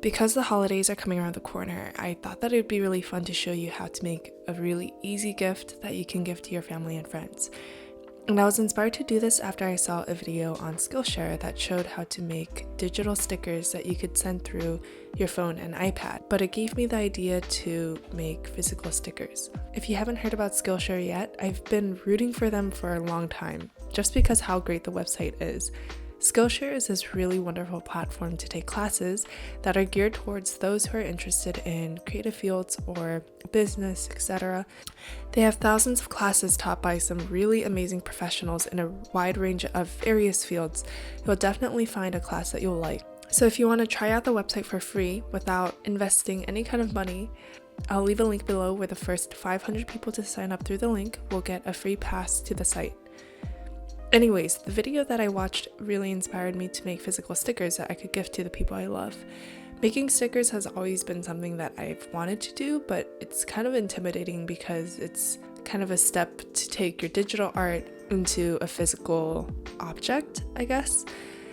Because the holidays are coming around the corner, I thought that it would be really fun to show you how to make a really easy gift that you can give to your family and friends. And I was inspired to do this after I saw a video on Skillshare that showed how to make digital stickers that you could send through your phone and iPad, but it gave me the idea to make physical stickers. If you haven't heard about Skillshare yet, I've been rooting for them for a long time, just because how great the website is. Skillshare is this really wonderful platform to take classes that are geared towards those who are interested in creative fields or business, etc. They have thousands of classes taught by some really amazing professionals in a wide range of various fields. You'll definitely find a class that you'll like. So if you want to try out the website for free without investing any kind of money, I'll leave a link below where the first 500 people to sign up through the link will get a free pass to the site. Anyways, the video that I watched really inspired me to make physical stickers that I could gift to the people I love. Making stickers has always been something that I've wanted to do, but it's kind of intimidating because it's kind of a step to take your digital art into a physical object, I guess.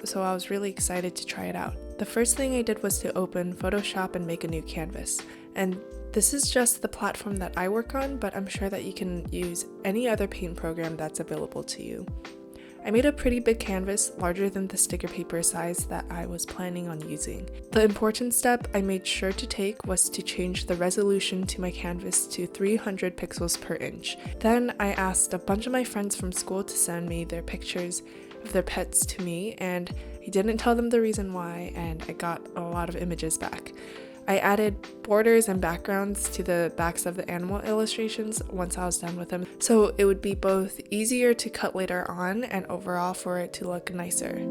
So I was really excited to try it out. The first thing I did was to open Photoshop and make a new canvas. And this is just the platform that I work on, but I'm sure that you can use any other paint program that's available to you. I made a pretty big canvas, larger than the sticker paper size that I was planning on using. The important step I made sure to take was to change the resolution to my canvas to 300 pixels per inch. Then I asked a bunch of my friends from school to send me their pictures of their pets to me, and I didn't tell them the reason why, and I got a lot of images back. I added borders and backgrounds to the backs of the animal illustrations once I was done with them, so it would be both easier to cut later on and overall for it to look nicer.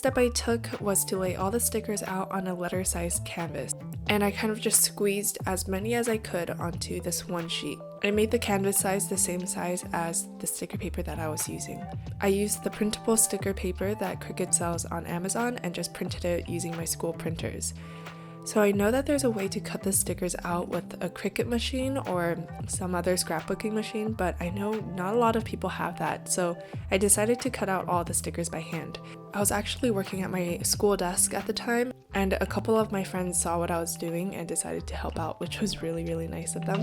step I took was to lay all the stickers out on a letter-sized canvas, and I kind of just squeezed as many as I could onto this one sheet. I made the canvas size the same size as the sticker paper that I was using. I used the printable sticker paper that Cricut sells on Amazon and just printed it using my school printers. So I know that there's a way to cut the stickers out with a Cricut machine or some other scrapbooking machine, but I know not a lot of people have that, so I decided to cut out all the stickers by hand. I was actually working at my school desk at the time, and a couple of my friends saw what I was doing and decided to help out, which was really, really nice of them.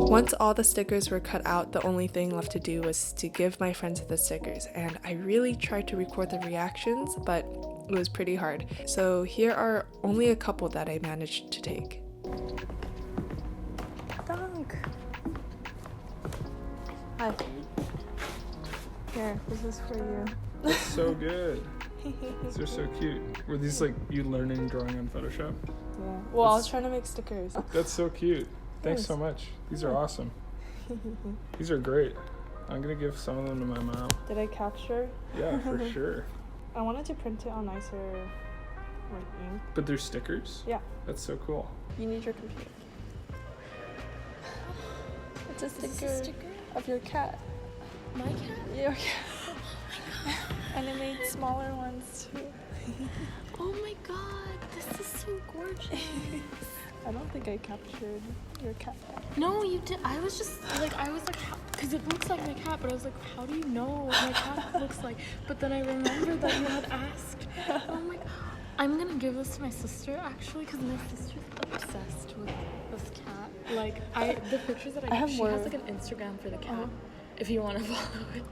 Once all the stickers were cut out, the only thing left to do was to give my friends the stickers, and I really tried to record the reactions, but it was pretty hard. So here are only a couple that I managed to take. Dunk! Hi. Here, this is for you. That's so good. These are so cute. Were these like you learning drawing on Photoshop? Yeah. Well, I was trying to make stickers. That's so cute. Thanks so much. These are awesome. These are great. I'm gonna give some of them to my mom. Did I capture? Yeah, for sure. I wanted to print it on nicer ink. But they're stickers? Yeah. That's so cool. You need your computer. It's a sticker of your cat. My cat? Your cat. Oh my god. And it made smaller ones too. Oh my god, this is so gorgeous. I don't think I captured your cat. No, you did. I was like, because it looks like my cat, but I was like, how do you know what my cat looks like? But then I remembered that you had asked. I'm like, I'm gonna give this to my sister actually, because my sister's obsessed with this cat. Like, the pictures that I have, she has like an Instagram for the cat. If you want to follow it.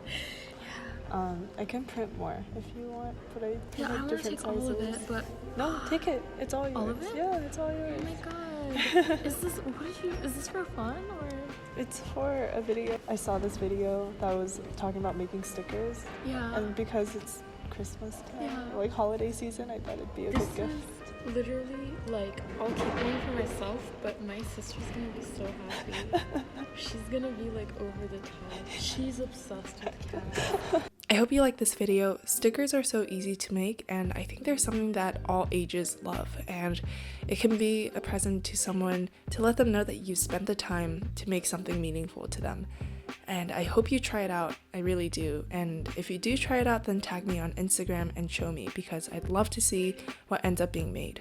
I can print more if you want, but I Yeah, I want to take all of it, but no, take it. It's all yours. all of it? Yeah, it's all yours. Oh my god. Is this for fun or? It's for a video. I saw this video that was talking about making stickers. Yeah. And because it's Christmas time, Yeah. like holiday season, I thought it'd be a This good gift. is literally like, I'll keep one for myself, but my sister's gonna be so happy. She's gonna be like over the top. She's obsessed with cats. I hope you like this video. Stickers are so easy to make, and I think they're something that all ages love, and it can be a present to someone to let them know that you spent the time to make something meaningful to them. And I hope you try it out. I really do. And if you do try it out, then tag me on Instagram and show me, because I'd love to see what ends up being made.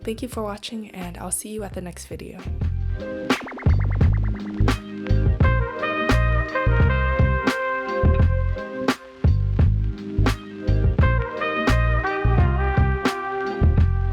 Thank you for watching, and I'll see you at the next video.